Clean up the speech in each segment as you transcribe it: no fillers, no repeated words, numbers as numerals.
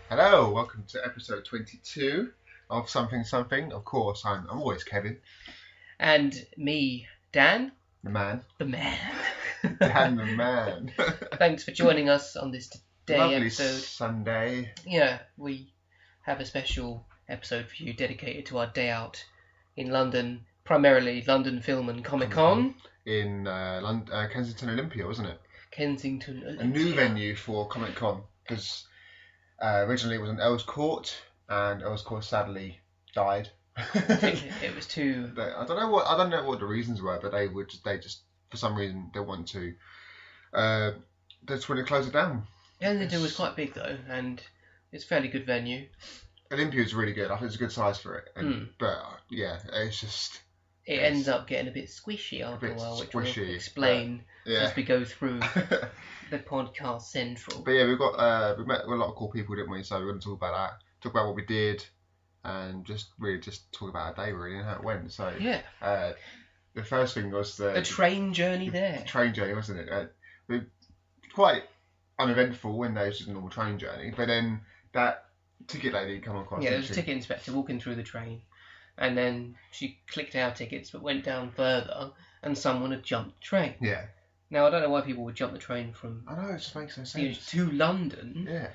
Hello, welcome to episode 22 of Something Something. Of course, I'm always Kevin. And me, Dan. The man. The man. Dan the man. Thanks for joining us on this day Lovely episode. Sunday. Yeah, we have a special episode for you dedicated to our day out in London, primarily London Film and Comic Con. In Kensington Olympia, wasn't it? Kensington Olympia. A new venue for Comic Con, because originally it was in Earls Court, and Earls Court sadly died. I think it was too... I don't know what the reasons were, but they just for some reason they want to. They just want to close it down. Kensington was quite big though, and it's a fairly good venue. Olympia is really good. I think it's a good size for it. But yeah, it's just... It ends up getting a bit squishy after a while, which we'll explain as we go through the podcast central. But yeah, we met with a lot of cool people, didn't we? So we're going to talk about that, talk about what we did, and just talk about our day really and how it went. So yeah, the first thing was the train journey there. The train journey, wasn't it? Quite uneventful when there was just a normal train journey, but then that ticket lady come across. Yeah, there was a ticket inspector walking through the train. And then she clicked our tickets, but went down further, and someone had jumped the train. Yeah. Now, I don't know why people would jump the train from... I know, it just makes no sense. To London. Yeah.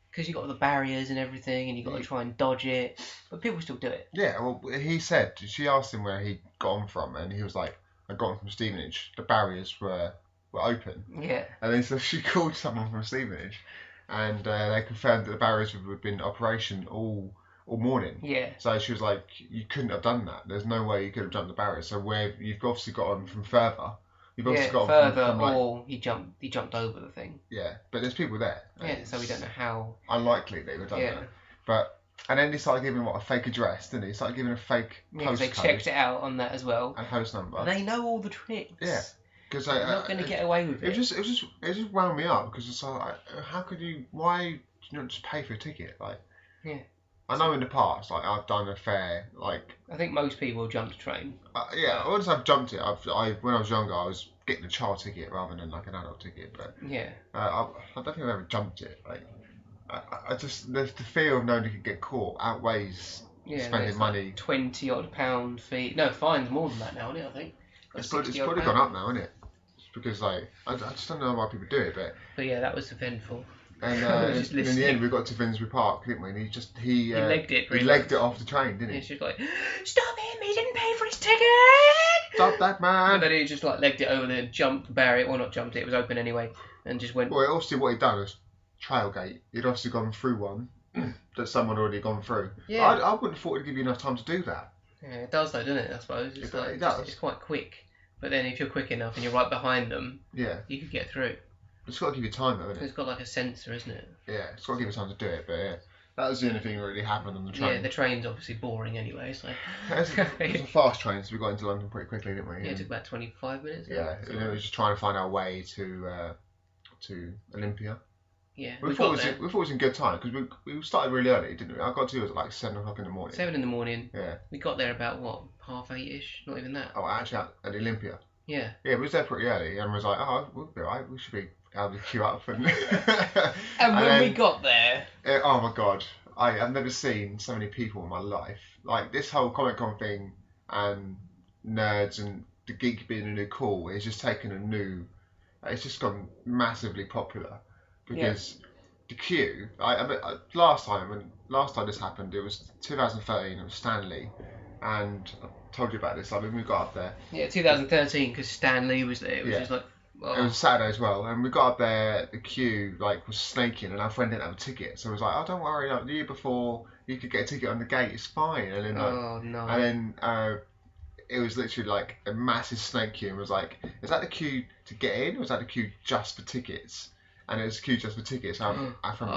Because you've got the barriers and everything, and you've got to try and dodge it. But people still do it. Yeah, well, she asked him where he'd gone from, and he was like, I'd gone from Stevenage. The barriers were open. Yeah. And then so she called someone from Stevenage, and they confirmed that the barriers had been in operation all morning. Yeah. So she was like, you couldn't have done that. There's no way you could have jumped the barrier. So where you've obviously got on from further. You've obviously got further, on from or he jumped over the thing. Yeah, but there's people there. Yeah, so we don't know how. Unlikely they would have done that. And then he started giving a fake address, didn't he? He started giving a fake postcode. They checked it out on that as well. And host number. They know all the tricks. Yeah. Because they're not going to get away with it. It just wound me up because it's like, how could you? Why do you not just pay for a ticket? Like. Yeah. I know in the past, like I've done a fare, like I think most people jump the train. Yeah, once I've jumped it, when I was younger, I was getting a child ticket rather than like an adult ticket. But yeah, I don't think I've ever jumped it. Like I just the fear of knowing you could get caught outweighs spending money. Like £20 fee. No, fine's more than that now, isn't it? I think it's probably gone up now, isn't it? It's because like I just don't know why people do it, but yeah, that was eventful. And in the end, we got to Finsbury Park, didn't we? And he legged it. He legged it off the train, didn't he? Yeah, she was like, "Stop him! He didn't pay for his ticket! Stop that man!" And then he just like legged it over there, jumped the barrier, or not jumped it. It was open anyway, and just went. Well, obviously, what he'd done was trailgate. He'd obviously gone through one that someone had already gone through. Yeah. I wouldn't have thought it'd give you enough time to do that. Yeah, it does though, doesn't it? I suppose it does. It's quite quick. But then if you're quick enough and you're right behind them, yeah, you could get through. It's got to give you time though, isn't it? It's got like a sensor, isn't it? Yeah, it's got to give you time to do it, but yeah. That was the only thing that really happened on the train. Yeah, the train's obviously boring anyway, so... It was a fast train, so we got into London pretty quickly, didn't we? Yeah, it took about 25 minutes. Yeah, and we were just trying to find our way to Olympia. Yeah, we thought it was in good time, because we started really early, didn't we? I got to it at like 7 o'clock in the morning. 7 in the morning. Yeah. We got there about, what, 7:30ish? Not even that. Oh, actually at the Olympia? Yeah. Yeah, we was there pretty early, and was like, oh, we'll be alright, we should be able to queue up. And when we got there... oh my god, I've never seen so many people in my life. Like, this whole Comic Con thing, and nerds, and the geek being a new cool, is just taken a new... It's just gone massively popular. Because the queue... last time this happened, it was 2013, it was Stanley, and... told you about this, like when we got up there. Yeah, 2013, because Stan Lee was there. It was just like... Oh. It was a Saturday as well, and we got up there, the queue like was snaking, and our friend didn't have a ticket, so I was like, oh, don't worry, like, the year before, you could get a ticket on the gate, it's fine. And then, oh, no. And then it was literally like a massive snake queue, and was like, is that the queue to get in, or is that the queue just for tickets? And it was a queue just for tickets, and our friend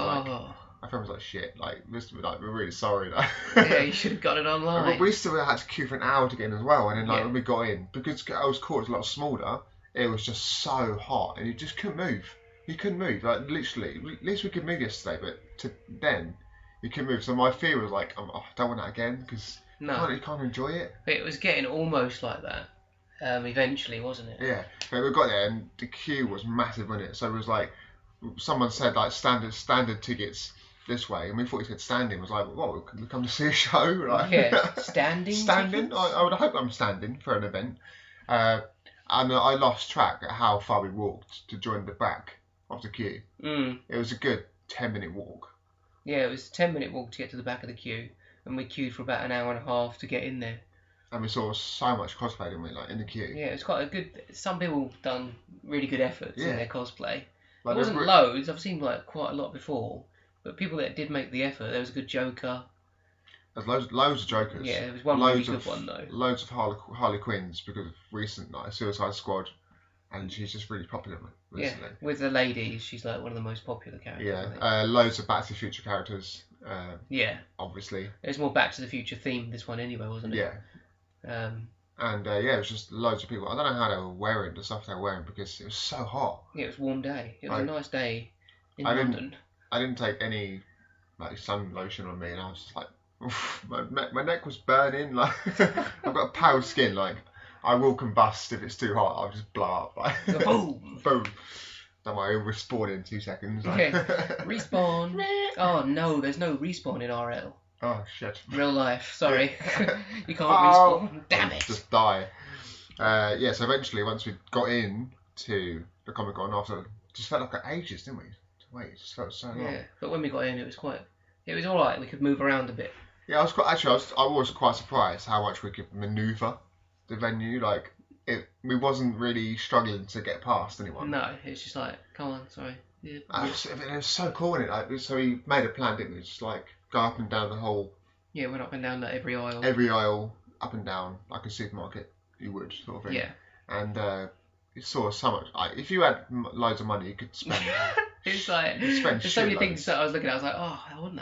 was like, shit, like, we're really sorry. Like. Yeah, you should have got it online. We still had to queue for an hour to get in as well, and then when we got in, because Earls Court was a lot smaller, it was just so hot, and you just couldn't move. You couldn't move, like, literally. At least we could move yesterday, but then, you couldn't move. So my fear was like, I don't want that again, because you can't enjoy it. But it was getting almost like that, eventually, wasn't it? Yeah, but we got there, and the queue was massive, wasn't it? So it was like, someone said, like, standard tickets this way, and we thought he said standing. I was like, "What? Can we come to see a show?" Like, Yeah, standing. Standing. I would hope I'm standing for an event. And I lost track at how far we walked to join the back of the queue. It was a good 10-minute walk. Yeah, it was a 10-minute walk to get to the back of the queue, and we queued for about an hour and a half to get in there. And we saw so much cosplay, didn't we? Like in the queue. Yeah, it was quite a good. Some people done really good efforts in their cosplay. Like, it wasn't loads. I've seen like quite a lot before, but people that did make the effort. There was a good Joker. There's loads of Jokers. Yeah, there was one really good one though. Loads of Harley Quinns because of recent like Suicide Squad, and she's just really popular recently. Yeah, with the ladies, she's like one of the most popular characters. Yeah, loads of Back to the Future characters. Yeah, obviously. It was more Back to the Future themed this one anyway, wasn't it? Yeah. And it was just loads of people. I don't know how they were wearing the stuff they were wearing because it was so hot. Yeah, it was a warm day. It was a nice day in London. I didn't take any like sun lotion on me, and I was just like, oof, my neck was burning. Like I've got a pale skin. Like I will combust if it's too hot. I'll just blow up. Like boom, boom. Don't worry, it'll respawn in 2 seconds. Like. Okay, respawn. Oh no, there's no respawn in RL. Oh shit. Real life, sorry. You can't respawn. Damn it. Just die. So eventually, once we got in to the Comic Con, after it just felt like ages, didn't we? Wait, it just felt so long. Yeah, but when we got in, it was alright. We could move around a bit. Yeah, I was quite surprised how much we could manoeuvre the venue. Like we wasn't really struggling to get past anyone. No, it's just like, come on, sorry. Yeah. It was so cool, innit? Like, so we made a plan, didn't we? Just like go up and down the whole. Yeah, went up and down every aisle. Every aisle, up and down, like a supermarket, you would, sort of thing. Yeah. And you saw so much. Like, if you had loads of money, you could spend. It's like there's so many things that I was looking at. I was like, oh, I want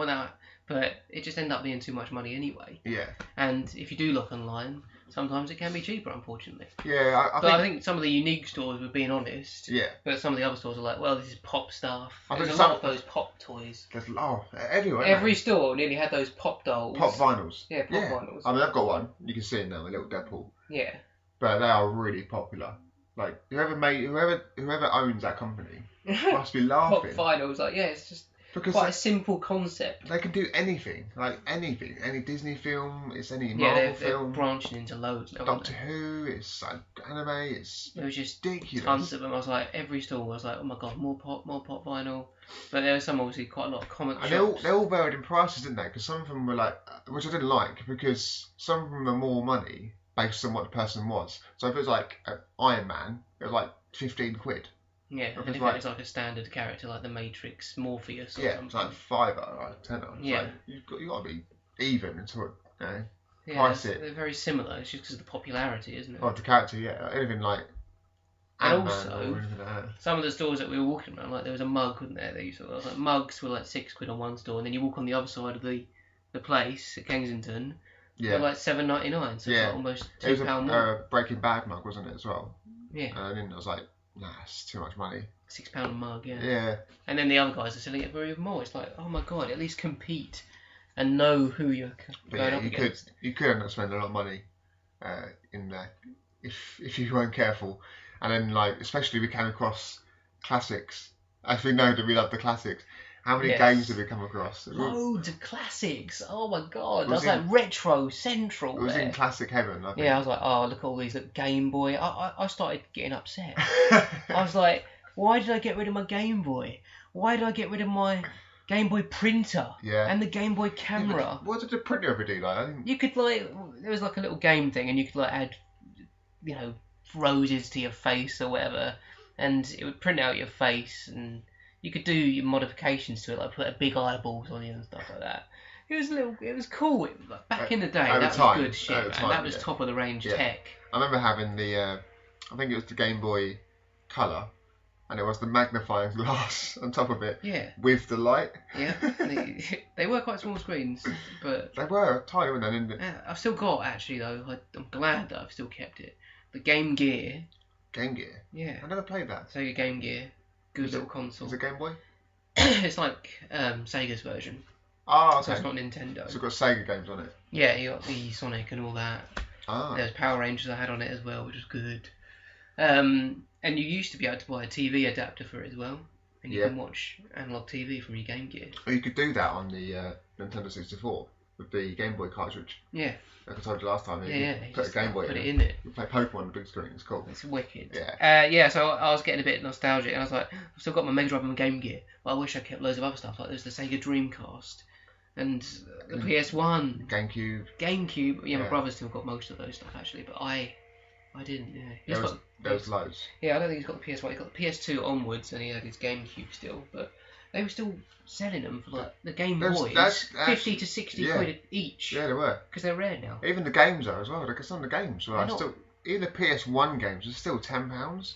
that. But it just ended up being too much money anyway. Yeah. And if you do look online, sometimes it can be cheaper, unfortunately. Yeah, I think some of the unique stores were being honest. Yeah. But some of the other stores are like, well, this is pop stuff. There's a lot of those pop toys. Everywhere. Every store nearly had those pop dolls. Pop vinyls. Yeah, pop vinyls. I mean, I've got one. You can see it now, a little Deadpool. Yeah. But they are really popular. Like whoever owns that company must be laughing. Pop vinyls, like it's just quite a simple concept. They can do anything, like anything. Any Disney film, it's any Marvel film. They're branching into loads now. Doctor Who, it's like anime, it was just ridiculous. Tons of them. I was like, every store was like, oh my god, more pop vinyl. But there was some obviously quite a lot of comic shops. They all varied in prices, didn't they? Because some of them were like, which I didn't like, because some of them were more money based on what the person was. So if it was like an Iron Man, it was like 15 quid. Yeah, and if it was like a standard character like the Matrix, Morpheus or something. It's like £5, like £10. Yeah. Like, you've got to be even until price it. They're very similar. It's just because of the popularity, isn't it? Oh, the character, yeah. Anything like And also, some of the stores that we were walking around, like there was a mug, wasn't there? Like mugs were like £6 on one store, and then you walk on the other side of the place at Kensington, they're like $7.99, so it's like almost £2 more. It was a Breaking Bad mug, wasn't it, as well? Yeah. And then I was like, nah, it's too much money. £6 a mug, yeah. Yeah. And then the other guys are selling it for even more. It's like, oh my god, at least compete and know who you're going up against. You could end up spending a lot of money in there if you weren't careful. And then, like, especially we came across classics. As we know that we love the classics. How many games did we come across? Loads of classics. Oh my god. That's like retro central. It was in classic heaven, I think. Yeah, I was like, oh, look at all these. Look, Game Boy. I started getting upset. I was like, why did I get rid of my Game Boy? Why did I get rid of my Game Boy printer? Yeah. And the Game Boy camera? Yeah, what did the printer ever do? Like, you could, like, there was like a little game thing, and you could, like, add, roses to your face or whatever, and it would print out your face, and you could do your modifications to it, like put big eyeballs on you and stuff like that. It was cool. Back in the day, that was good shit, man. That was top of the range tech. I remember having the, I think it was the Game Boy Color, and it was the magnifying glass on top of it. Yeah. With the light. Yeah. They were quite small screens, but they were tiny, weren't they? I've still got, actually, though. I'm glad that I've still kept it. The Game Gear. Game Gear? Yeah. I never played that. Sega Game Gear. Good little console. Is it Game Boy? It's like Sega's version. Oh, okay. So it's not Nintendo. So it's got Sega games on it? Yeah, you got the Sonic and all that. Ah. There's Power Rangers I had on it as well, which was good. And you used to be able to buy a TV adapter for it as well. and you can watch analog TV from your Game Gear. Oh, you could do that on the Nintendo 64 with the Game Boy cartridge. Yeah. Like I told you last time. You put a Game Boy put it in it. You play Pokemon on the big screen. It's cool. It's wicked. Yeah. So I was getting a bit nostalgic, and I was like, I've still got my Mega Drive and my Game Gear, but I wish I kept loads of other stuff. Like there's the Sega Dreamcast and the PS1, GameCube. Yeah, my brother's still got most of those stuff actually, but I didn't. Yeah. There was loads. Yeah, I don't think he's got the PS1. He got the PS2 onwards, and he had his GameCube still, but they were still selling them for like the Game Boys, 50 to 60 quid each. Yeah, they were. Because they're rare now. Even the games are as well. Because some of the games were still. Even the PS1 games are still £10.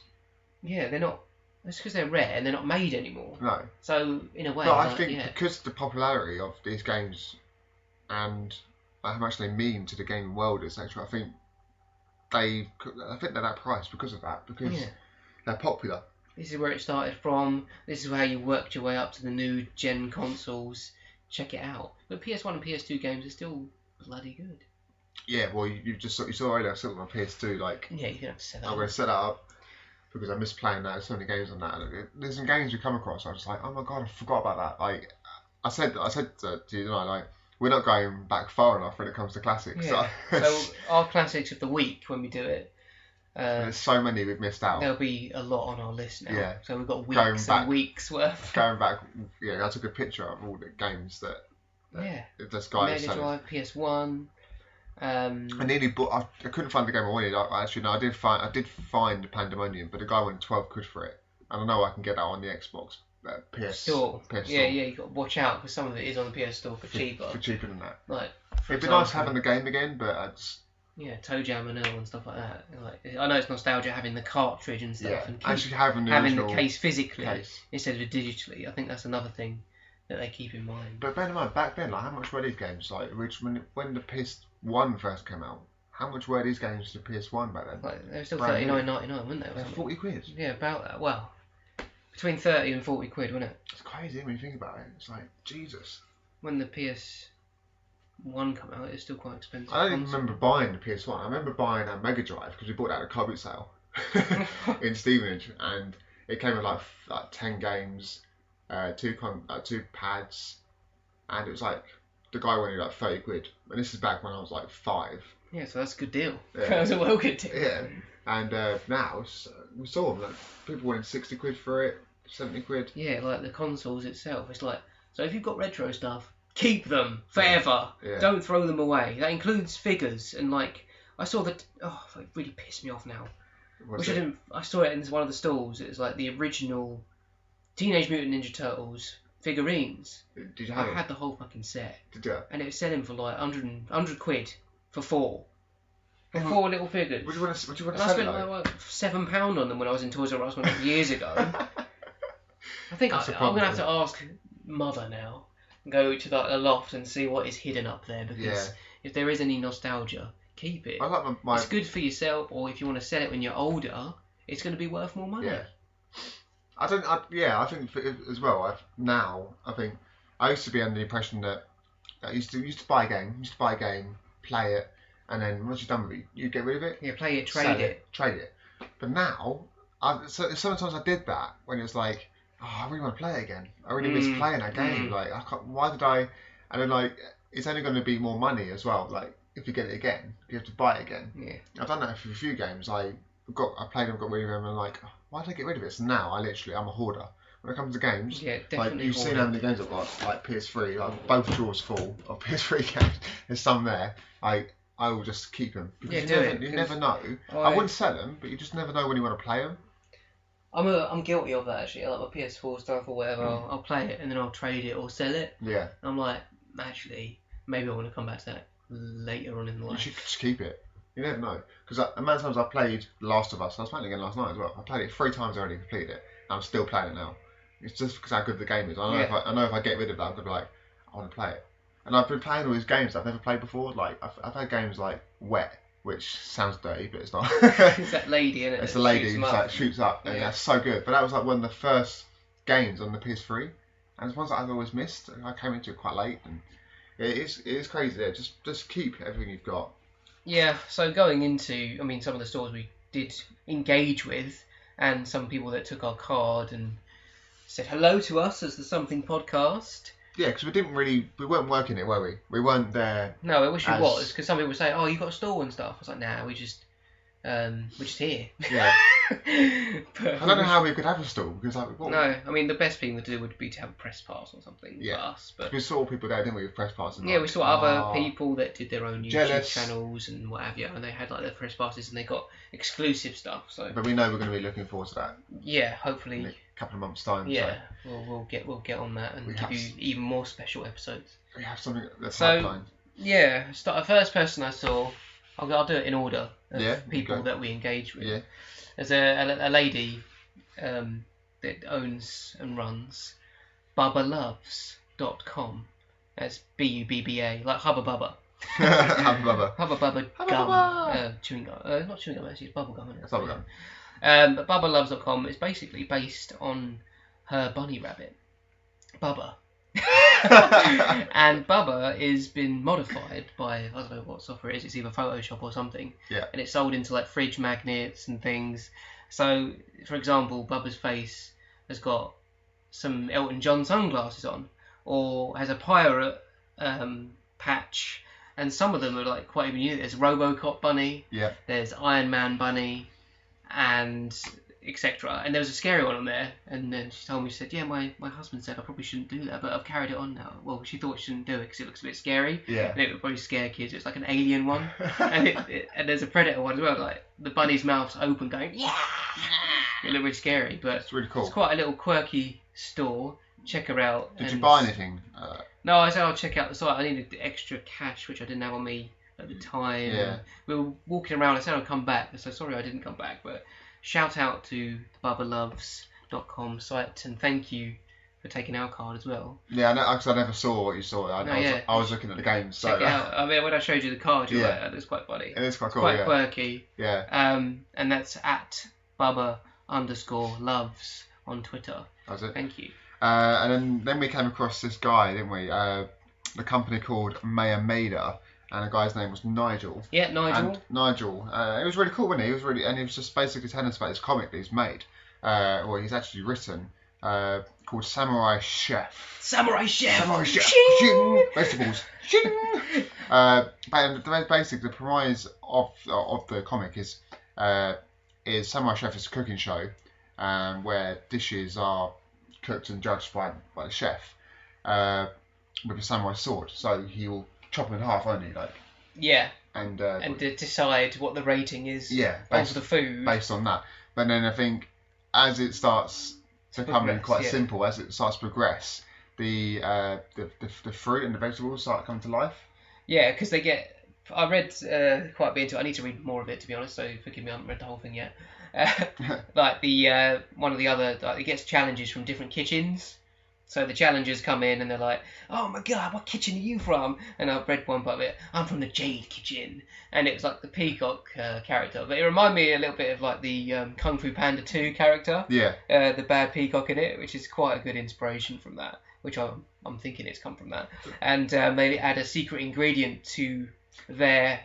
Yeah, they're not. That's because they're rare and they're not made anymore. No. So in a way. But I think because of the popularity of these games and how much they mean to the gaming world, etc. I think they're that price because of that. Because they're popular. This is where it started from. This is how you worked your way up to the new gen consoles. Check it out. But PS1 and PS2 games are still bloody good. Yeah, well, you saw earlier. I still got my PS2. Like, yeah, you're gonna have to set that. I'm gonna set that up because I miss playing that. There's so many games on that. And there's some games you come across. I was just like, oh my god, I forgot about that. Like, I said to you tonight, like, we're not going back far enough when it comes to classics. Yeah. So our classics of the week when we do it. There's so many we've missed out. There'll be a lot on our list now. Yeah. So we've got weeks and weeks worth. Going back, I took a picture of all the games that this guy Mega Drive, PS1. I nearly bought. I couldn't find the game I wanted. I did find Pandemonium, but the guy wanted 12 quid for it. And I know I can get that on the Xbox PS Store. Yeah, you got to watch out because some of it is on the PS Store for cheaper. For cheaper than that. Like, it'd be nice having the game again, but I just. Yeah, Toe Jam and Earl and stuff like that. Like, I know it's nostalgia having the cartridge and stuff, and actually having the case physically instead of digitally. I think that's another thing that they keep in mind. But bear in mind, back then, like, how much were these games? Like, when the PS1 first came out, how much were these games to PS1 back then? Like, they were still $39.99, weren't they? They're 40 quid. Yeah, about that. Well, between 30 and 40 quid, wasn't it? It's crazy when you think about it. It's like, Jesus. When the PS1 come out, it's still quite expensive. I don't even remember buying the PS1. I remember buying a Mega Drive because we bought that at a car boot sale in Stevenage, and it came with like 10 games, two pads, and it was like the guy wanted like 30 quid. And this is back when I was like 5. Yeah, so that's a good deal. Yeah. That was a well good deal. Yeah, and now we saw them. Like, people wanted 60 quid for it, 70 quid. Yeah, like the consoles itself. It's like, so if you've got retro stuff, keep them forever. Yeah. Don't throw them away. That includes figures. And like, I saw that. Oh, it really pissed me off now. I saw it in one of the stalls. It was like the original Teenage Mutant Ninja Turtles figurines. Did you have it? I had the whole fucking set. Did you? And it was selling for like 100 quid for 4. For 4 little figures. Would you want to sell it? I spent like £7 on them when I was in Toys R Us years ago. I think I'm going to have to ask Mother now. Go to the loft and see what is hidden up there, because if there is any nostalgia, keep it. I like my... It's good for yourself, or if you want to sell it when you're older, it's going to be worth more money. Yeah. I think as well. I think I used to be under the impression that I used to buy a game, play it, and then once you're done with it, you get rid of it. Yeah, play it, trade it. But now, sometimes I did that when it was like, oh, I really want to play it again. I really miss playing that game. Like, why did I? And then like, it's only going to be more money as well. Like, if you get it again, you have to buy it again. Yeah. I've done that for a few games. I played them, got rid of them, and I'm like, oh, why did I get rid of it? So now I'm a hoarder. When it comes to games, like, you've seen how many games I've got, like PS3, like both drawers full of PS3 games. There's some there. I will just keep them. Because you never know. I wouldn't sell them, but you just never know when you want to play them. I'm guilty of that actually. I like my PS4 stuff or whatever. I'll play it and then I'll trade it or sell it. Yeah. I'm like, actually, maybe I want to come back to that later on in life. You should just keep it. You never know. Because the amount of times I played The Last of Us, I was playing it again last night as well. I played it 3 times already, completed it, and I'm still playing it now. It's just because how good the game is. I know if I get rid of that, I'm gonna be like, I want to play it. And I've been playing all these games that I've never played before. Like I've had games like Wet, which sounds dirty, but it's not. It's that lady, isn't it? It's the lady who shoots up, and that's so good. But that was like one of the first games on the PS3, and it's ones that I've always missed. I came into it quite late, and it is crazy there. Just keep everything you've got. Yeah. So going into, some of the stores we did engage with, and some people that took our card and said hello to us as the Something Podcast. Yeah, because we weren't working it, were we? We weren't there. No, I wish we was, because some people say, oh, you got a stall and stuff. I was like, nah, we're just here. Yeah. But I don't know how we could have a stall, because no, I mean, the best thing to do would be to have a press pass or something for us. But we saw people there, didn't we, with press passes? Yeah, we saw other people that did their own YouTube channels and what have you, and they had like their press passes and they got exclusive stuff. So. But we know we're going to be looking forward to that. Yeah, hopefully. In a couple of months' time. Yeah, so. we'll get on that and give you even more special episodes. We have something that's pipeline. Yeah, the first person I saw, I'll do it in order of people that we engage with. Yeah. There's a lady that owns and runs BubbaLoves.com. That's BUBBA, like Hubba Bubba. Hubba Bubba. Hubba Bubba gum. Chewing gum. Not chewing gum, actually, it's bubble gum, isn't it? It's bubble gum. But BubbaLoves.com is basically based on her bunny rabbit, Bubba. And Bubba is been modified by, I don't know what software it is, it's either Photoshop or something. Yeah. And it's sold into like fridge magnets and things. So, for example, Bubba's face has got some Elton John sunglasses on, or has a pirate patch, and some of them are like quite even unique. There's Robocop bunny, there's Iron Man bunny, and etc. And there was a scary one on there, and then she told me, she said, yeah, my husband said I probably shouldn't do that, but I've carried it on now. Well, she thought she shouldn't do it because it looks a bit scary, and it would probably scare kids. It's like an alien one, and and there's a predator one as well, like the bunny's mouth's open going, yeah, it looked really scary, but it's really cool. It's quite a little quirky store. Check her out. Did you buy anything? No, I said I'll check out the site. I needed extra cash, which I didn't have on me at the time. Yeah. We were walking around. I said I'd come back. So sorry I didn't come back. But shout out to the BubbaLoves.com site, and thank you for taking our card as well. Yeah, because I never saw what you saw. I was looking at the game. So. Check it out. I mean, when I showed you the card, you were like, it's quite funny. It is quite cool. Quite quirky. Yeah. And that's at Bubba_loves on Twitter. That's it. Thank you. And then we came across this guy, didn't we? The company called Mayamada, and the guy's name was Nigel. Yeah, Nigel. And Nigel. It was really cool, wasn't he? He was just basically telling us about his comic that he's made, or he's actually written, called Samurai Chef. Samurai Chef. Samurai Chef. Shing! Vegetables. Shing! Basically, the premise of the comic is Samurai Chef is a cooking show, where dishes are cooked and judged by the chef with a samurai sword. So he will chop them in half, won't he? And decide what the rating is. Yeah, of the food based on that. But then I think as it starts becoming quite simple, as it starts to progress, the fruit and the vegetables start coming to life. Yeah, because they get. I read quite a bit into it. I need to read more of it, to be honest. So forgive me, I haven't read the whole thing yet. Like the one of the other, like, it gets challenges from different kitchens. So the challengers come in and they're like, "Oh my god, what kitchen are you from?" And I've read one part of it. "I'm from the Jade Kitchen," and it was like the peacock character. But it reminded me a little bit of like the Kung Fu Panda 2 character. Yeah. The bad peacock in it, which is quite a good inspiration from that. Which I'm thinking it's come from that. And they add a secret ingredient to their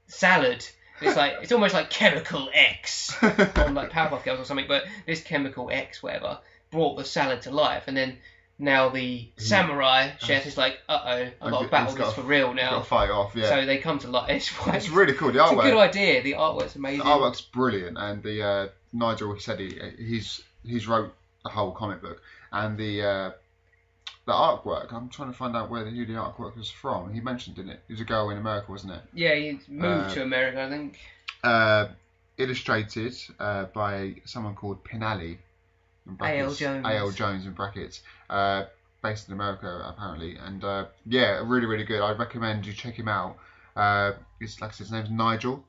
salad. It's almost like Chemical X on like Powerpuff Girls or something, but this Chemical X whatever brought the salad to life, and then now the samurai chef is like, I've got to battle this for real now. Got to fight off, yeah. So they come to life. It's really cool. The artwork. It's a good idea. The artwork's amazing. The artwork's brilliant, and the Nigel, he said he's wrote the whole comic book, and the artwork, I'm trying to find out who the artwork was from. He mentioned, didn't it? He was a girl in America, wasn't it? Yeah, he moved to America, I think. Illustrated by someone called Pinali. A.L. Jones. A.L. Jones in brackets. Based in America, apparently. And really, really good. I recommend you check him out. Like I said, his name's Nigel.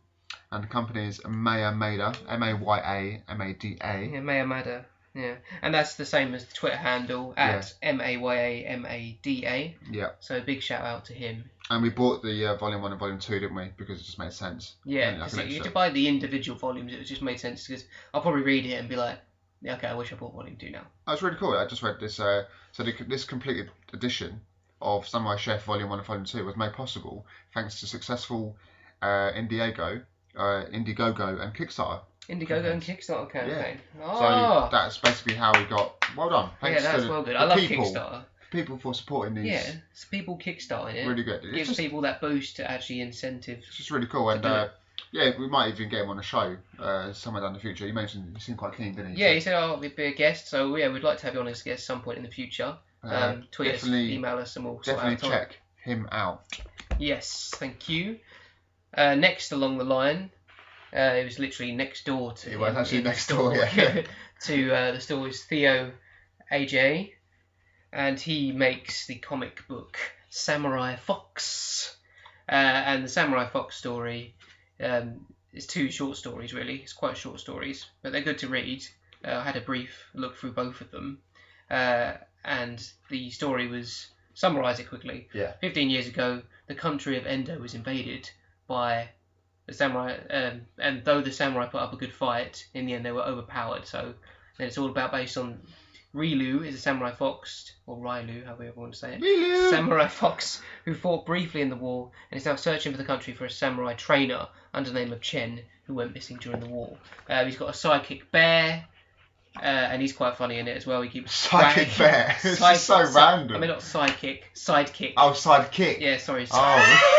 And the company is Mayamada. Mayamada. Yeah, Mayamada. Yeah, and that's the same as the Twitter handle at Mayamada. Yeah. So a big shout out to him. And we bought the Volume 1 and Volume 2, didn't we? Because it just made sense. Yeah, because you had to buy the individual volumes. It just made sense because I'll probably read it and be like, yeah, okay, I wish I bought Volume 2 now. That's really cool. I just read this. This completed edition of Samurai Chef Volume 1 and Volume 2 was made possible thanks to successful Indiegogo and Kickstarter Indiegogo and Kickstarter campaign. Yeah. Oh. So that's basically how we got. Well done. Thanks that's well good. I love Kickstarter. People for supporting these. Yeah, it's people kickstarting it. Really good. It gives people that boost to actually incentive. It's just really cool, and we might even get him on a show somewhere down the future. You mentioned he seemed quite keen, didn't he? Yeah, he said, "Oh, we'd be a guest." So yeah, we'd like to have you on as a guest some point in the future. Tweet us, email us, and we'll definitely check him out. Yes, thank you. Next along the line, it was literally next door to. It was actually next door, yeah. To the store is Theo AJ. And he makes the comic book Samurai Fox. And the Samurai Fox story is 2 short stories, really. It's quite short stories, but they're good to read. I had a brief look through both of them. And the story was, summarise it quickly. Yeah. 15 years ago, the country of Endo was invaded by the samurai. And though the samurai put up a good fight, in the end they were overpowered. So then it's all about based on... Ryu is a samurai fox, or Ryu, however you want to say it. Ryu! Samurai fox who fought briefly in the war and is now searching for the country for a samurai trainer under the name of Chen, who went missing during the war. He's got a sidekick bear, and he's quite funny in it as well. He keeps sidekick bear. It's just so random. I mean, not sidekick. Oh, sidekick. Yeah, sorry. Oh.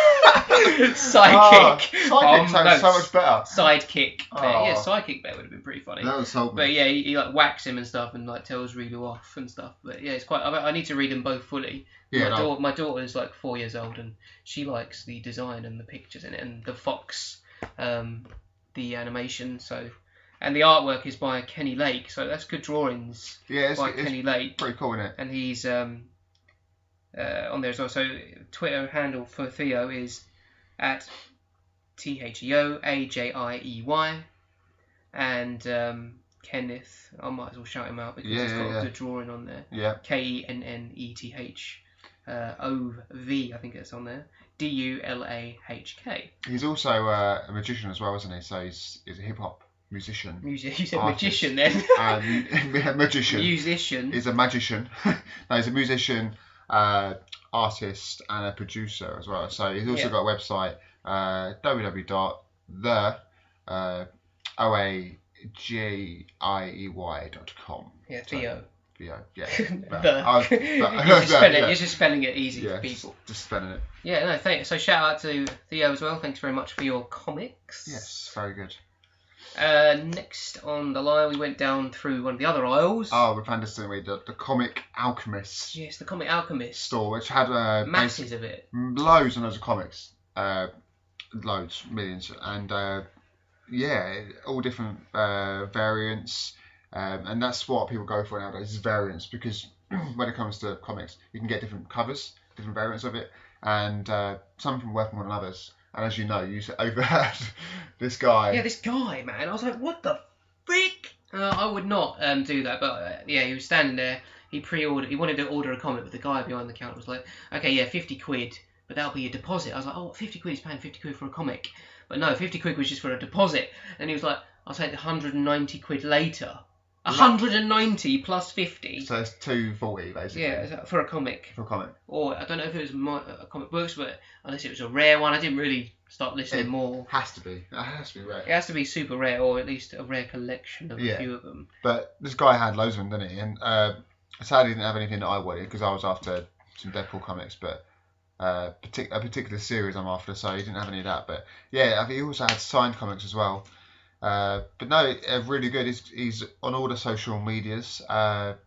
Sidekick. Sidekick sounds so much better. Sidekick bear. Yeah, sidekick bear would have been pretty funny. That was so But yeah, he like whacks him and stuff, and like tells Ryu off and stuff. But yeah, it's quite. I need to read them both fully. Yeah, my daughter is like 4 years old, and she likes the design and the pictures in it, and the fox, the animation. So, and the artwork is by Kenny Lake. So that's good drawings. Yeah, by Kenny Lake. Pretty cool, isn't it? And he's on there as well. So Twitter handle for Theo is at TheoAjiey, and Kenneth, I might as well shout him out because he's got a good drawing on there. Yeah. KENNETH OV, I think it's on there. DULAHK. He's also a magician as well, isn't he? So he's a hip hop musician. You said artist. Magician then. Magician. Musician. He's a magician. No, he's a musician, artist, and a producer as well. So he's also got a website, www.theoajiey.com. Yeah, Theo. Theo, yeah. You're just spelling it easy for people. Just spelling it. Yeah, no, thanks. So shout out to Theo as well. Thanks very much for your comics. Yes, very good. Next on the line, we went down through one of the other aisles. Oh, we found this, didn't we? The Comic Alchemist. Yes, the Comic Alchemist store, which had masses of it. Loads and loads of comics. Loads, millions, and all different variants. And that's what people go for nowadays, is variants, because when it comes to comics, you can get different covers, different variants of it, and some of them work more than others. And as you know, you overheard this guy. Yeah, this guy, man. I was like, what the frick? I would not do that, but he was standing there. He pre-ordered. He wanted to order a comic, but the guy behind the counter was like, okay, yeah, 50 quid, but that'll be your deposit. I was like, oh, 50 quid, he's paying 50 quid for a comic. But no, 50 quid was just for a deposit. And he was like, I'll take 190 quid later. 190 plus 50. So it's 240 basically. Yeah, for a comic. For a comic. Or I don't know if it was comic books, but unless it was a rare one, I didn't really start listening more. Has to be. It has to be rare. It has to be super rare, or at least a rare collection of a few of them. But this guy had loads of them, didn't he? And sadly, he didn't have anything that I wanted because I was after some Deadpool comics, but a particular series I'm after, so he didn't have any of that. But yeah, I think he also had signed comics as well. But no, really good. He's on all the social medias at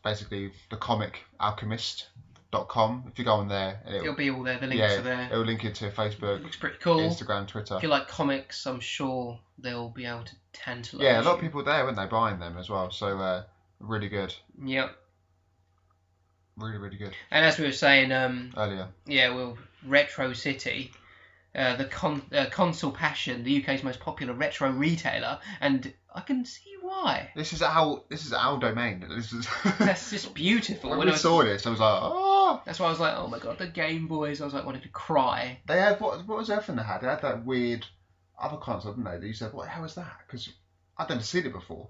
basically thecomicalchemist.com. If you go on there, it'll be all there. The links are there. It'll link you to Facebook. It looks pretty cool. Instagram, Twitter. If you like comics, I'm sure they'll be able to tantalise. Yeah, a lot of people there, weren't they, buying them as well? So really good. Yep. Really, really good. And as we were saying earlier. Yeah, well, Retro City. The Console Passion, the UK's most popular retro retailer, and I can see why. This is our domain. That's just beautiful. When we saw this, I was like, oh. That's why I was like, oh my god, the Game Boys. I was like, wanted to cry. They had what was the other thing they had? They had that weird other console, didn't they? That you said, what the hell is that? Because I'd never seen it before.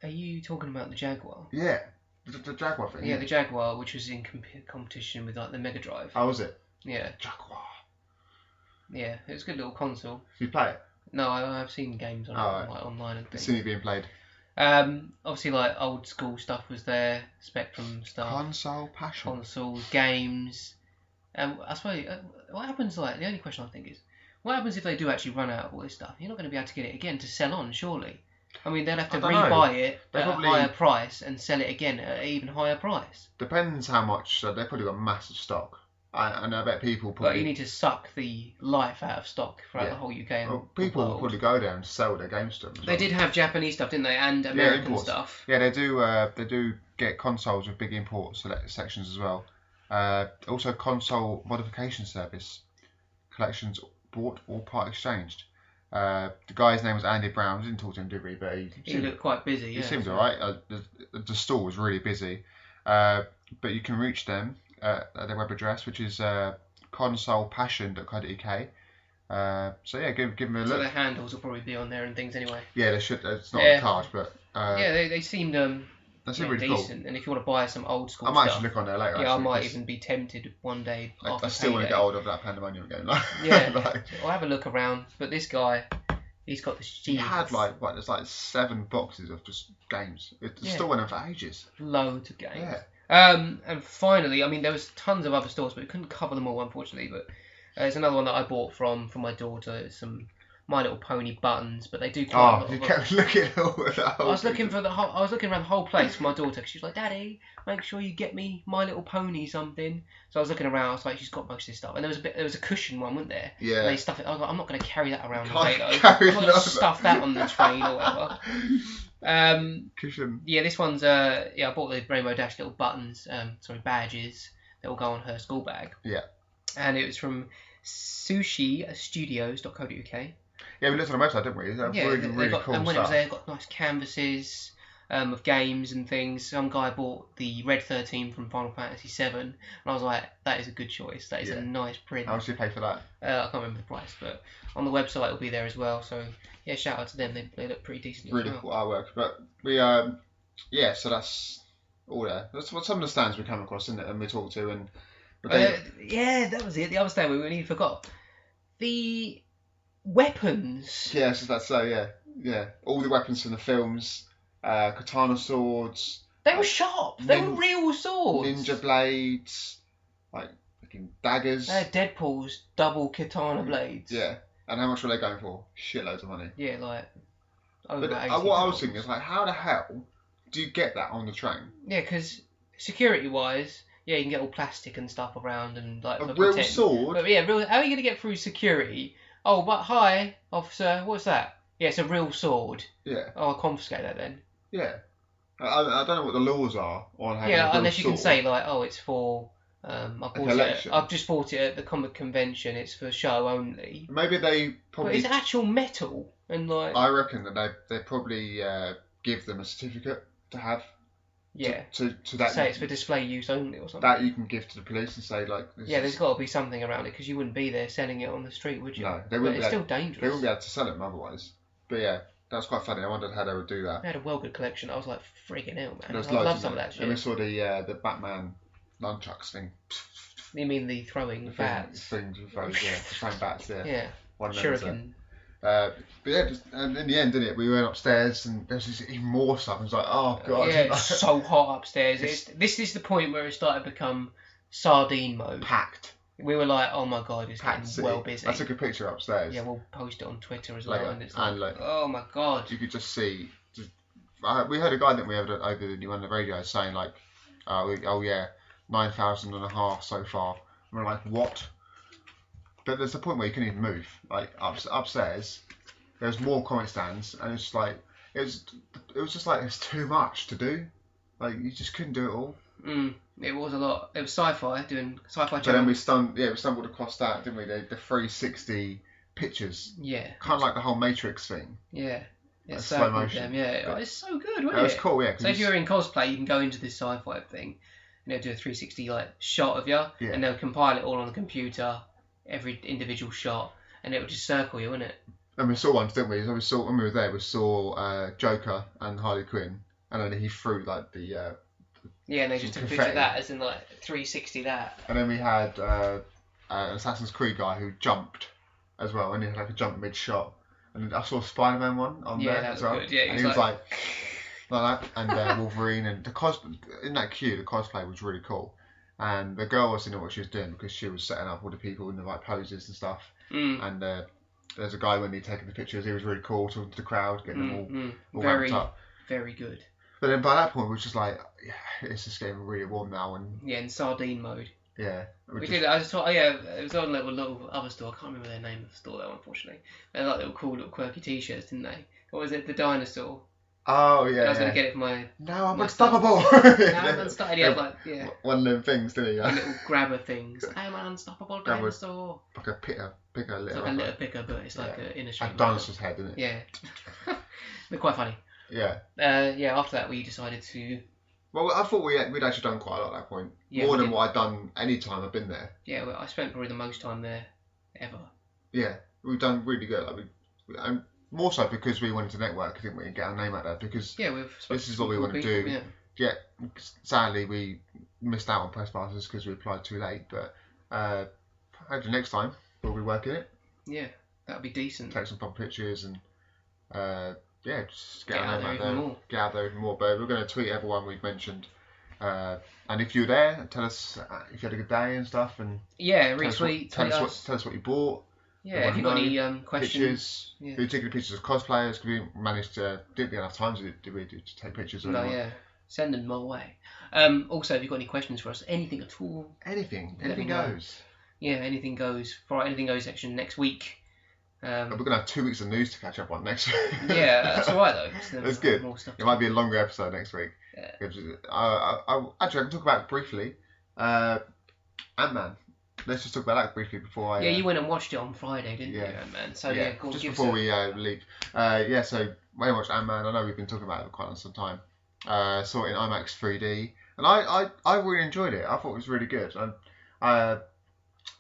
Are you talking about the Jaguar? Yeah, the Jaguar thing. Yeah, the Jaguar, which was in competition with like the Mega Drive. Oh, was it? Yeah. Jaguar. Yeah, it was a good little console. Did you play it? No, I've seen games on it, like online and things. Seen it being played. Obviously, like old school stuff was there, Spectrum stuff. Console passion. Consoles, games. I suppose what happens? Like the only question I think is, what happens if they do actually run out of all this stuff? You're not going to be able to get it again to sell on, surely. I mean, they'll have to rebuy it at a higher price and sell it again at an even higher price. Depends how much. So they've probably got massive stock. And I bet people probably... But you need to suck the life out of stock throughout the whole UK and people world. will probably go there and sell their games to them. They did have Japanese stuff, didn't they? And American stuff. Yeah, they do. They do get consoles with big import sections as well. Also, console modification service. Collections bought or part exchanged. The guy's name was Andy Brown. I didn't talk to him, did we? But he looked quite busy. He seemed alright. The store was really busy. But you can reach them at their web address, which is consolepassion.co.uk. So yeah, give them a look. So their handles will probably be on there and things anyway. Yeah, they should. It's not on the card, but they seemed really decent. Cool. And if you want to buy some old school I might actually look on there later. Yeah, I might even be tempted one day. I still want to get hold of that Pandemonium game. Yeah, I'll have a look around. But this guy, he's got the sheets. He had there's like 7 boxes of just games. It still went on for ages. Loads of games. Yeah. And finally, I mean, there was tons of other stores, but we couldn't cover them all, unfortunately. But there's another one that I bought from my daughter. Some My Little Pony buttons, but they do quite a lot. You kept looking over the whole. I was looking around the whole place for my daughter because she was like, "Daddy, make sure you get me My Little Pony something." So I was looking around. I was like, "She's got most of this stuff." And there was a cushion one, wasn't there? Yeah. And they stuff it. I was like, "I'm not going to carry that around all day, though. I'm not going to stuff that on the train or whatever." Cushion. Yeah, this one's I bought the Rainbow Dash little buttons, badges that will go on her school bag. Yeah. And it was from sushistudios.co.uk. Yeah, we looked on the website, didn't we? Really cool and when stuff. it was there, got nice canvases of games and things. Some guy bought the Red 13 from Final Fantasy 7, and I was like, that is a good choice. That is a nice print. How much did you pay for that? I can't remember the price, but on the website it'll be there as well. So yeah, shout out to them. They look pretty decent. Really cool artwork. But we so that's all there. That's what some of the stands we come across, isn't it? And we talked to and. That was it. The other stand we really forgot. The weapons. Yeah, so that's yeah. All the weapons from the films, katana swords. They were sharp. They were real swords. Ninja blades, like fucking daggers. Deadpool's double katana blades. Yeah, and how much were they going for? Shitloads of money. Yeah, like over But 80 what I was thinking is like, how the hell do you get that on the train? Yeah, because security-wise. Yeah, you can get all plastic and stuff around and like a real sword. But yeah, how are you going to get through security? Oh, but hi, officer, what's that? Yeah, it's a real sword. Yeah. Oh, I'll confiscate that then. Yeah. I don't know what the laws are on having a real unless you sword. can say like, oh, it's for I've just bought it at the comic convention. It's for show only. Maybe they probably. But it's actual metal and like. I reckon that they probably give them a certificate to have. Yeah. To that. Say it's for display use only or something. That you can give to the police and say like. There's got to be something around it because you wouldn't be there selling it on the street, would you? No, they wouldn't. But it's still dangerous. They wouldn't be able to sell them otherwise. But yeah, that was quite funny. I wondered how they would do that. They had a well good collection. I was like, friggin' hell, man. I love some of that shit. And we saw the Batman nunchucks thing. You mean the throwing bats? Things with those, the throwing bats, yeah. Yeah. One Shuriken. But yeah, and in the end, didn't it? We went upstairs and there's just even more stuff. And it's like, oh god. Yeah, it's so hot upstairs. This is the point where it started to become sardine mode. Packed. We were like, oh my god, it's getting well busy. I took a picture upstairs. Yeah, we'll post it on Twitter as well. Later. And it's like, oh my god. You could just see. We heard a guy that we had over the radio saying like, oh yeah, 9,500 so far. And we're like, what? But there's a point where you couldn't even move. Like upstairs, there's more comic stands, and it's like it was just like it's too much to do. Like you just couldn't do it all. It was a lot. It was sci-fi doing sci-fi. But then we stumbled across that, didn't we? The 360 pictures. Yeah. Kind of like the whole Matrix thing. Yeah. It's slow motion. Them. Yeah, it's so good, wasn't it? It was cool, yeah. So if you're in cosplay, you can go into this sci-fi thing, and they'll do a 360 like shot of you, and they'll compile it all on the computer. Every individual shot, and it would just circle you, wouldn't it? And we saw ones, didn't we? So when we were there, we saw Joker and Harley Quinn, and then he threw like the. And they just took a picture of that, as in like 360 that. And then we had an Assassin's Creed guy who jumped as well, and he had like a jump mid shot, And I saw a Spider-Man one on there that as was well. good. Yeah, and he was like that, and Wolverine, and in that queue, the cosplay was really cool. And the girl obviously knew what she was doing because she was setting up all the people in the right poses and stuff. And there's a guy when he taking the pictures, he was really cool, talking to the crowd, getting them all very, ramped up. Very good. But then by that point, we were just like, it's just getting really warm now. And in sardine mode. Yeah. We did. I just thought, it was on a little other store. I can't remember their name of the store though, unfortunately. They had like little cool, little quirky T-shirts, didn't they? What was it? The dinosaur. Oh yeah. I was going to get it for my. No, I'm unstoppable. I'm unstoppable. Yeah. One of them things, didn't he? Little grabber things. I'm an unstoppable dinosaur. Like a picker litter. It's like a litter picker, but it's like an inner street. A dinosaur's head, isn't it? Yeah. They're quite funny. Yeah. After that, we decided to. Well, I thought we'd actually done quite a lot at that point. More than what I'd done any time I've been there. Yeah, well, I spent probably the most time there ever. Yeah, we've done really good. And more so because we wanted to network, didn't we, and get our name out there. Because this is what we want to do. Yeah. Sadly, we missed out on press passes because we applied too late. But hopefully next time we'll be working it. Yeah, that'll be decent. Take some fun pictures and just get out there even more. Get out there even more. But we're going to tweet everyone we've mentioned. And if you're there, tell us if you had a good day and stuff. And retweet. Tell us what you bought. Yeah, if you've got any questions. Pictures. If you're taking pictures of cosplayers, because we managed to didn't get enough time to take pictures of them. Yeah. Send them my way. Also, if you've got any questions for us, anything at all. Anything goes. Yeah, anything goes. For our anything goes section next week. We're going to have 2 weeks of news to catch up on next week. Yeah, that's alright though. That's good. It might be a longer episode next week. Yeah. Actually, I can talk about it briefly. Ant-Man. Let's just talk about that briefly before I... Yeah, you went and watched it on Friday, didn't you, Ant-Man? So go on, just before we leave. So when I watched Ant-Man, I know we've been talking about it for quite some time. Saw it in IMAX 3D, and I really enjoyed it. I thought it was really good. I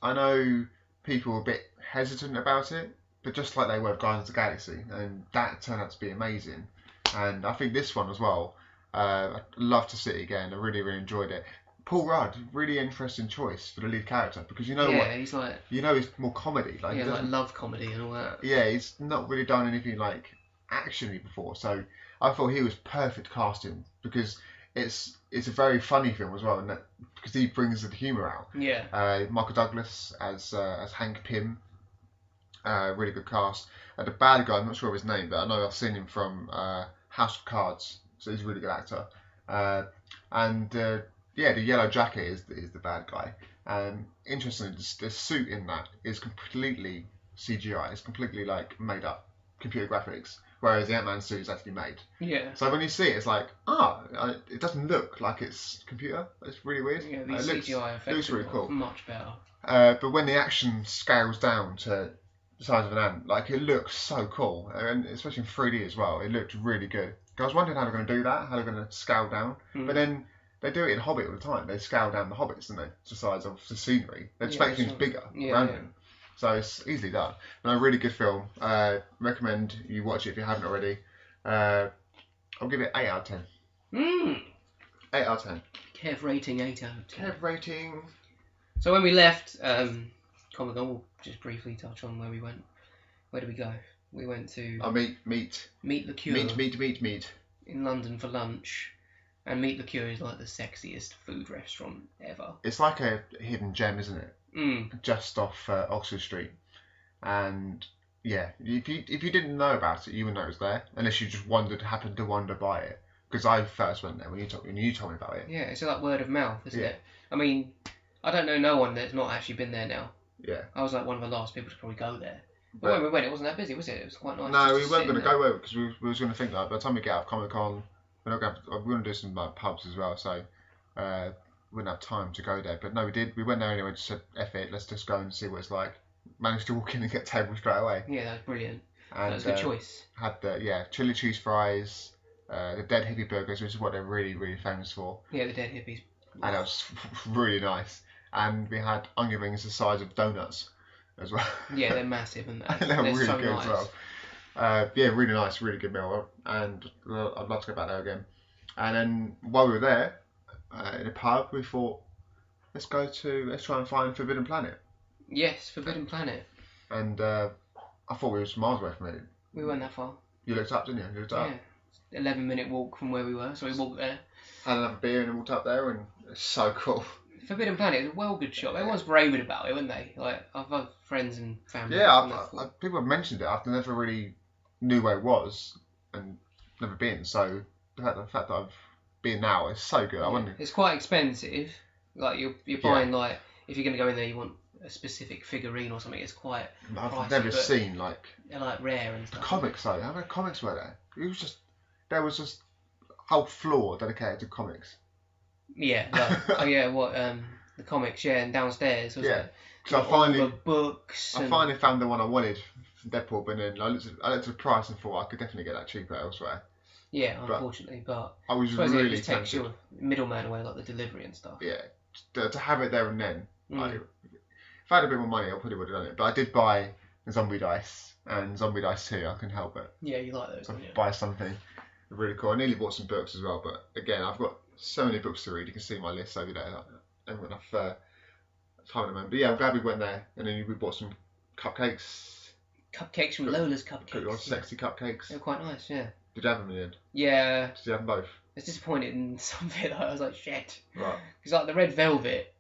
know people were a bit hesitant about it, but just like they were with Guardians of the Galaxy, and that turned out to be amazing. And I think this one as well, I'd love to see it again. I really, really enjoyed it. Paul Rudd, really interesting choice for the lead character, because he's like... he's more comedy. Like love comedy and all that. Yeah, he's not really done anything like action-y before, so I thought he was perfect casting, because it's a very funny film as well, and because he brings the humour out. Yeah. Michael Douglas as Hank Pym, really good cast. The bad guy, I'm not sure of his name, but I know I've seen him from House of Cards, so he's a really good actor. The yellow jacket is the bad guy. Interestingly, the suit in that is completely CGI. It's completely like made up computer graphics, whereas the Ant-Man suit is actually made. Yeah. So when you see it, it's like, it doesn't look like it's computer. It's really weird. Yeah, these CGI effects looks really cool. Much better. But when the action scales down to the size of an ant, like it looks so cool, and especially in 3D as well, it looked really good. I was wondering how they're going to do that, how they're going to scale down, but then they do it in Hobbit all the time. They scale down the hobbits, don't they, to the size of the scenery. They just make things bigger around them. So it's easily done. And a really good film. Recommend you watch it if you haven't already. I'll give it 8 out of 10. 8 out of 10. Kev rating 8 out of 10. Kev rating. So when we left Comic Con, we'll just briefly touch on where we went. Where did we go? We went to... Meet the Cure. Meet. In London for lunch. And Meet the Cure is like the sexiest food restaurant ever. It's like a hidden gem, isn't it? Just off Oxford Street. And yeah, if you didn't know about it, you would know it was there, unless you just happened to wander by it. Because I first went there when you told me about it. Yeah, it's like word of mouth, isn't it? I mean, I don't know no one that's not actually been there now. Yeah. I was like one of the last people to probably go there. But when we went, it wasn't that busy, was it? It was quite nice. No, we weren't going to go over because we was going to think that by the time we get out of Comic Con, we're going to do some like pubs as well, so we wouldn't have time to go there. But no, we did. We went there anyway. Just said, F it, let's just go and see what it's like. Managed to walk in and get tables straight away. Yeah, that was brilliant. And, that was a good choice. Had the chili cheese fries, the Dead Hippie burgers, which is what they're really, really famous for. Yeah, the Dead Hippies. And that was really nice. And we had onion rings the size of donuts as well. Yeah, they're massive and they're really so good nice. as well. Really nice, really good meal, and I'd love to go back there again. And then while we were there, in a pub, we thought, let's try and find Forbidden Planet. Yes, Forbidden Planet. And I thought we were miles away from it. We weren't that far. You looked up, didn't you? You looked up. Yeah. 11-minute walk from where we were, so we walked there. Had another beer and walked up there, and it's so cool. Forbidden Planet is a well good shop. Everyone's raving about it, weren't they? Like, I've had friends and family. Yeah, people have mentioned it. I've never really knew where it was and never been. So the fact that I've been now is so good. I wonder. It's quite expensive. Like you're buying like if you're going to go in there, you want a specific figurine or something. It's quite. I've pricey, never seen like. They're like rare and stuff. The comics though. How many comics were there? There was just a whole floor dedicated to comics. Yeah. Like, the comics, and downstairs. So I finally the books. I finally found the one I wanted from Deadpool, but then I looked at the price and thought I could definitely get that cheaper elsewhere. Yeah, unfortunately, but I was really it takes your middleman away, like the delivery and stuff. Yeah, to have it there and then. If I had a bit more money, I probably would have done it. But I did buy Zombie Dice and Zombie Dice 2. I couldn't help it. Yeah, you like those. So buy something really cool. I nearly bought some books as well, but again, I've got so many books to read. You can see my list over there. I haven't got enough time at the moment. But yeah, I'm glad we went there, and then we bought some cupcakes. Cupcakes from Lola's Cupcakes. Sexy cupcakes. They're quite nice, yeah. Did you have them in the end? Yeah. Did you have them both? I was disappointed in some bit. I was like, shit. Right. Because like the red velvet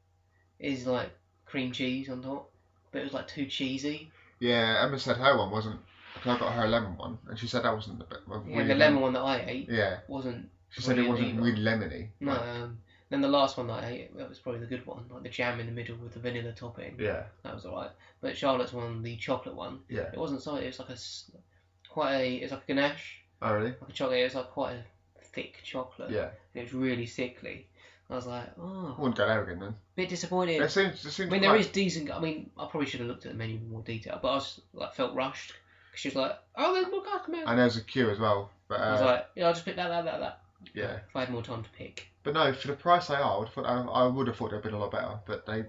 is like cream cheese on top, but it was like too cheesy. Yeah, Emma said her one wasn't. Because I got her a lemon one, and she said that wasn't the best. Yeah, the lemon one that I ate. Wasn't. She said it wasn't really lemony. No. Right. Then the last one that I ate, that was probably the good one, like the jam in the middle with the vanilla topping. Yeah. That was alright. But Charlotte's one, the chocolate one. Yeah. It wasn't salty. It was like it's like a ganache. Oh really? Like a chocolate. It was like quite a thick chocolate. Yeah. And it was really sickly. I was like, oh. I wouldn't go there again then. Bit disappointed. It seems there is decent. I mean, I probably should have looked at the menu in more detail, but I was like felt rushed because she was like, oh, there's more customers. And there's a queue as well. But I was like, I'll just pick that. Yeah. If I had more time to pick. But no, for the price they are, I would have thought they'd been a lot better, but they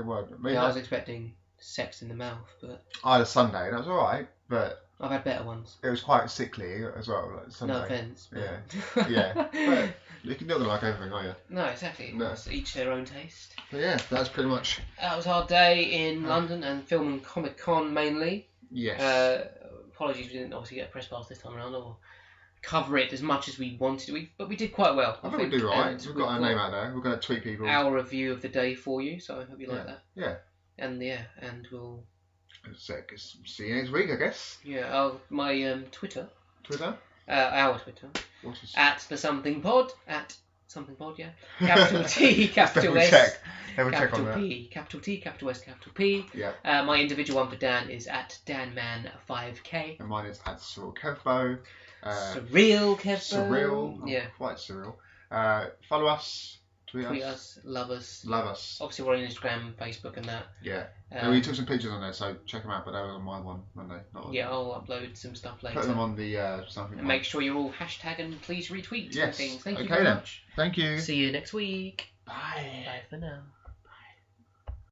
weren't. I was expecting sex in the mouth, but I had a sundae and that was alright, but I've had better ones. It was quite sickly as well. Like sundae. No offence. But... Yeah. But you're not gonna like everything, are you? No, exactly. No. It's each their own taste. But yeah, that's pretty much. That was our day in London and film and Comic Con mainly. Yes. Apologies, we didn't obviously get a press pass this time around or cover it as much as we wanted to, but we did quite well. I think we do right. We've got our name out there. We're going to tweet people. Our review of the day for you, so I hope you like that. Yeah. And we'll. See you next week, I guess. Yeah. My Twitter. Twitter. Our Twitter. What is? At the Something Pod. At Something Pod. Yeah. Capital T, capital S. Capital P, capital T, capital S, capital P. Yeah. My individual one for Dan is at DanMan5K. And mine is at Cyril Kevbo. Surreal Kevbo. Surreal. Yeah. Quite surreal. Follow us. Tweet us. Love us. Love us. Obviously, we're on Instagram, Facebook, and that. Yeah. We took some pictures on there, so check them out. But they were on my one Monday. I'll upload some stuff later. Put them on the something. And make sure you're all hashtag and please retweet. Yes. Things. Thank you very much. Thank you. See you next week. Bye. Bye for now.